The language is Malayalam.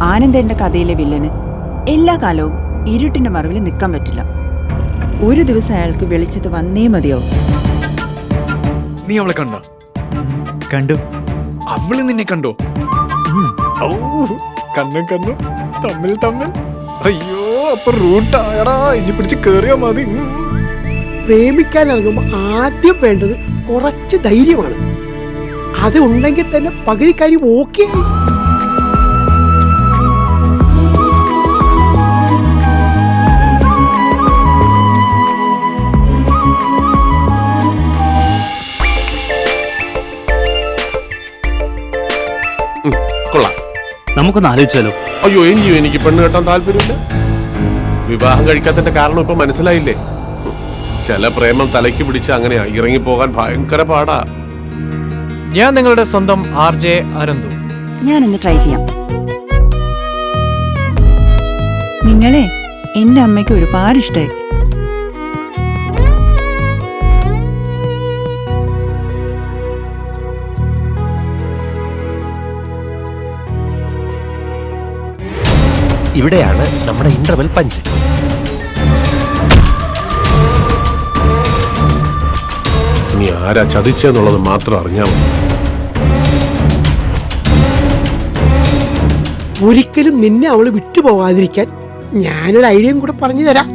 ആനന്ദേന്റെ കഥയിലെ വില്ലന് എല്ലാ കാലവും ഇരുട്ടിന്റെ മറവിൽ നിൽക്കാൻ പറ്റില്ല. ഒരു ദിവസം അയാൾക്ക് വെളിച്ചത്ത് വന്നേ മതിയാവും. നീ അവളെ കണ്ടോ? കണ്ടു. അവള് നിന്നെ കണ്ടോ? കണ്ണും കണ്ണും തമ്മിൽ തമ്മിൽ. അയ്യോ, അപ്പൊ റൂട്ടായടാ. ഇനി പിടിച്ച് കേറിയാ മതി. പ്രേമിക്കാൻ ഇറങ്ങുമ്പോൾ ആദ്യം വേണ്ടത് കുറച്ച് ധൈര്യമാണ്. അത് ഉണ്ടെങ്കിൽ തന്നെ പകുതി കാര്യം ഓക്കെ. കൊള്ളാം, നമുക്കൊന്ന് ആലോചിച്ചാലോ? അയ്യോ എങ്കിലും എനിക്ക് പെണ്ണ് കെട്ടാൻ താല്പര്യമില്ല. വിവാഹം കഴിക്കാത്തതിന്റെ കാരണം ഇപ്പൊ മനസ്സിലായില്ലേ? ചില പ്രേമം തലയ്ക്ക് പിടിച്ച് അങ്ങനെ ഇറങ്ങിപ്പോകാൻ ഭയങ്കര പാടാ. ഞാൻ നിങ്ങളുടെ സ്വന്തം RJ അനന്തു. ഞാനൊന്ന് ട്രൈ ചെയ്യാം. നിങ്ങളെ എന്റെ അമ്മയ്ക്ക് ഒരുപാട് ഇഷ്ടമായി. ഇവിടെയാണ് നമ്മുടെ ഇന്റർവെൽ പഞ്ച്. ഇനി ആരാ ചതിച്ചെന്നുള്ളത് മാത്രം അറിഞ്ഞാൽ മതി. ഒരിക്കലും നിന്നെ അവള് വിട്ടുപോകാതിരിക്കാൻ ഞാനൊരു ഐഡിയയും കൂടെ പറഞ്ഞു തരാം.